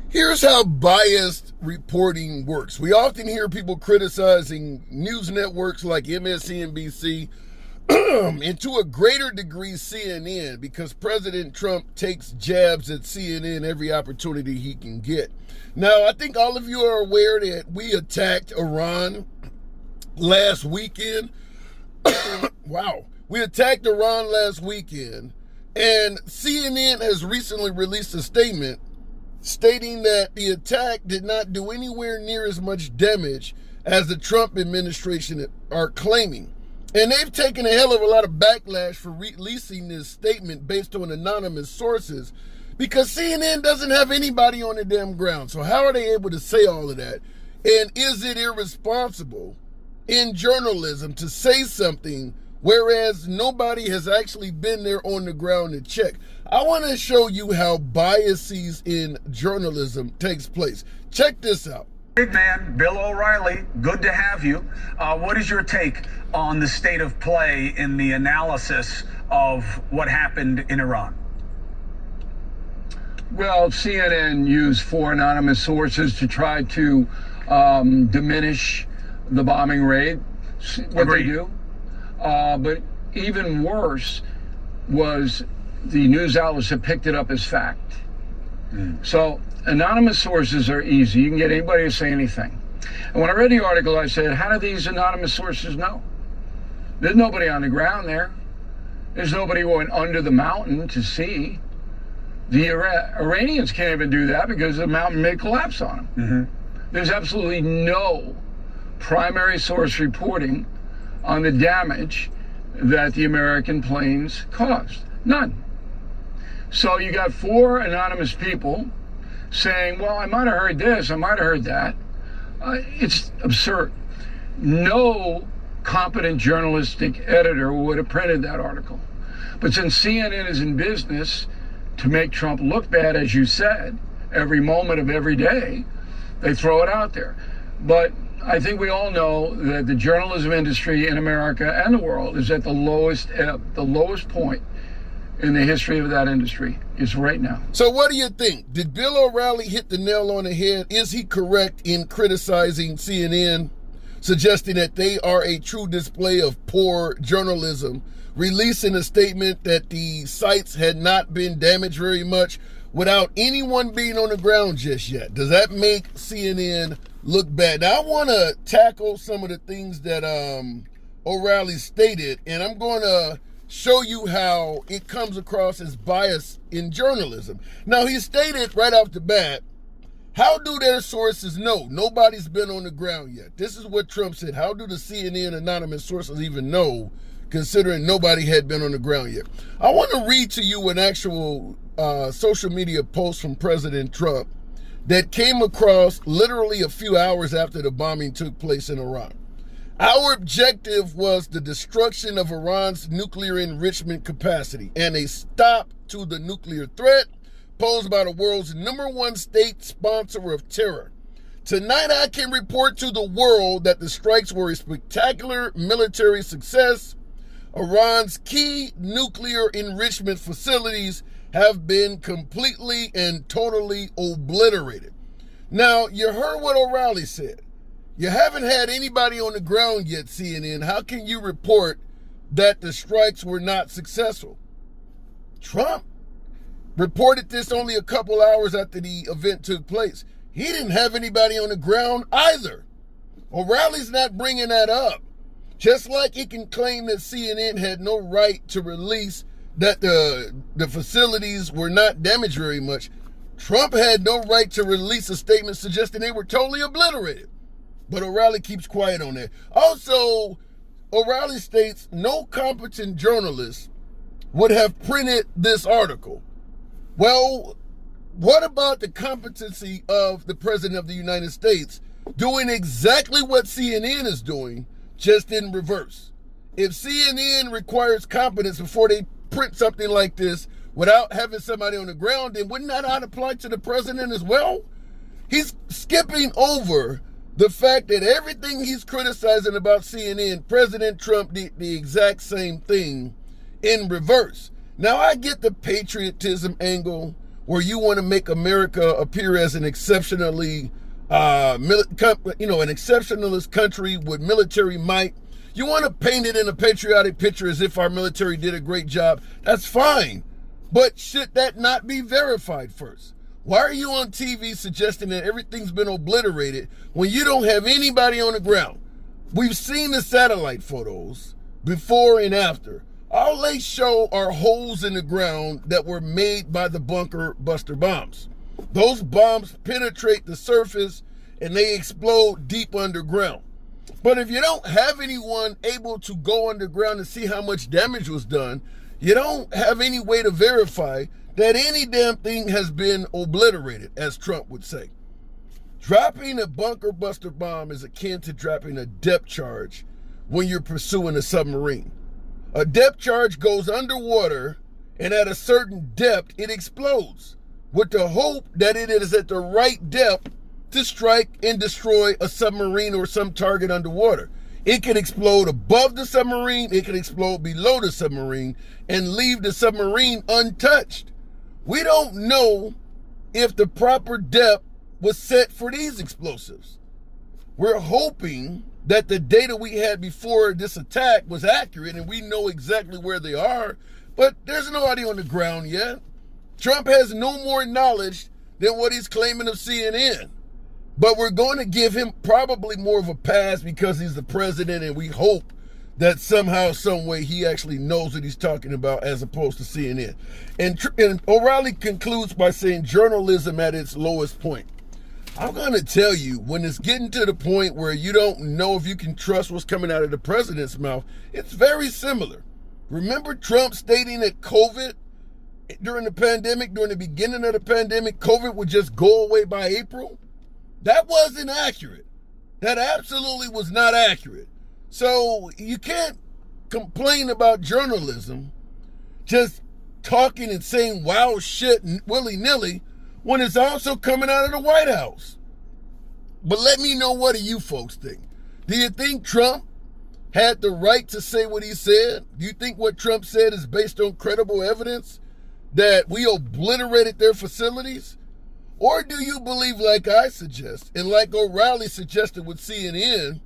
Here's how biased reporting works. We often hear people criticizing news networks like MSNBC and to a greater degree CNN because President Trump takes jabs at CNN every opportunity he can get. Now, I think all of you are aware that we attacked Iran last weekend. Wow. We attacked Iran last weekend, and CNN has recently released a statement stating that the attack did not do anywhere near as much damage as the Trump administration are claiming. And they've taken a hell of a lot of backlash for releasing this statement based on anonymous sources because CNN doesn't have anybody on the damn ground. So how are they able to say all of that? And is it irresponsible in journalism to say something whereas nobody has actually been there on the ground to check? I want to show you how biases in journalism takes place. Check this out. Big man, Bill O'Reilly, good to have you. What is your take on the state of play in the analysis of what happened in Iran? Well, CNN used 4 anonymous sources to try to diminish the bombing raid, what they do. But even worse was the news outlets have picked it up as fact. So anonymous sources are easy. You can get anybody to say anything. And when I read the article, I said, how do these anonymous sources know? There's nobody on the ground there. There's nobody going under the mountain to see. The Iranians can't even do that because the mountain may collapse on them. There's absolutely no primary source reporting on the damage that the American planes caused. None. So you got 4 anonymous people saying, well, I might have heard this, I might have heard that. It's absurd. No competent journalistic editor would have printed that article. But since CNN is in business to make Trump look bad, as you said, every moment of every day, they throw it out there. But I think we all know that the journalism industry in America and the world is at the lowest point in the history of that industry is right now. So what do you think? Did Bill O'Reilly hit the nail on the head? Is he correct in criticizing CNN, suggesting that they are a true display of poor journalism, releasing a statement that the sites had not been damaged very much without anyone being on the ground just yet? Does that make CNN look bad? Now, I want to tackle some of the things that O'Reilly stated, and I'm going to show you how it comes across as bias in journalism. Now, he stated right off the bat, how do their sources know? Nobody's been on the ground yet. This is what Trump said. How do the CNN anonymous sources even know, considering nobody had been on the ground yet? I want to read to you an actual social media post from President Trump that came across literally a few hours after the bombing took place in Iran. Our objective was the destruction of Iran's nuclear enrichment capacity and a stop to the nuclear threat posed by the world's #1 state sponsor of terror. Tonight, I can report to the world that the strikes were a spectacular military success. Iran's key nuclear enrichment facilities have been completely and totally obliterated. Now, you heard what O'Reilly said. You haven't had anybody on the ground yet, CNN. How can you report that the strikes were not successful? Trump reported this only a couple hours after the event took place. He didn't have anybody on the ground either. O'Reilly's not bringing that up. Just like he can claim that CNN had no right to release that the facilities were not damaged very much, Trump had no right to release a statement suggesting they were totally obliterated. But O'Reilly keeps quiet on that. Also, O'Reilly states no competent journalist would have printed this article. Well, what about the competency of the President of the United States doing exactly what CNN is doing, just in reverse? If CNN requires competence before they print something like this without having somebody on the ground, then wouldn't that not apply to the president as well? He's skipping over the fact that everything he's criticizing about CNN, President Trump did the exact same thing in reverse. Now, I get the patriotism angle where you want to make America appear as an exceptionally, an exceptionalist country with military might. You want to paint it in a patriotic picture as if our military did a great job. That's fine. But should that not be verified first? Why are you on TV suggesting that everything's been obliterated when you don't have anybody on the ground? We've seen the satellite photos before and after. All they show are holes in the ground that were made by the bunker buster bombs. Those bombs penetrate the surface and they explode deep underground. But if you don't have anyone able to go underground and see how much damage was done, you don't have any way to verify that any damn thing has been obliterated, as Trump would say. Dropping a bunker buster bomb is akin to dropping a depth charge when you're pursuing a submarine. A depth charge goes underwater, and at a certain depth, it explodes, with the hope that it is at the right depth to strike and destroy a submarine or some target underwater. It can explode above the submarine, it can explode below the submarine, and leave the submarine untouched. We don't know if the proper depth was set for these explosives. We're hoping that the data we had before this attack was accurate and we know exactly where they are, but there's nobody on the ground yet. Trump has no more knowledge than what he's claiming of CNN. But we're going to give him probably more of a pass because he's the president, and we hope that somehow, some way, he actually knows what he's talking about as opposed to CNN. And O'Reilly concludes by saying journalism at its lowest point. I'm going to tell you, when it's getting to the point where you don't know if you can trust what's coming out of the president's mouth, it's very similar. Remember Trump stating that COVID, during the pandemic, during the beginning of the pandemic, COVID would just go away by April? That wasn't accurate. That absolutely was not accurate. So you can't complain about journalism just talking and saying wild shit willy-nilly when it's also coming out of the White House. But let me know, what do you folks think? Do you think Trump had the right to say what he said? Do you think what Trump said is based on credible evidence that we obliterated their facilities? Or do you believe, like I suggest, and like O'Reilly suggested with CNN,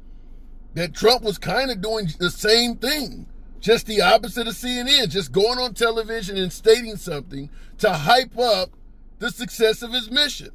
that Trump was kind of doing the same thing, just the opposite of CNN, just going on television and stating something to hype up the success of his mission?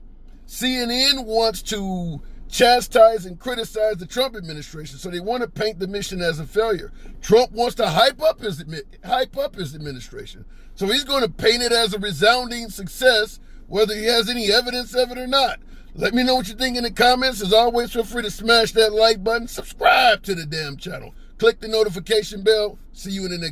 CNN wants to chastise and criticize the Trump administration, so they want to paint the mission as a failure. Trump wants to hype up his administration, so he's going to paint it as a resounding success, whether he has any evidence of it or not. Let me know what you think in the comments. As always, feel free to smash that like button. Subscribe to the damn channel. Click the notification bell. See you in the next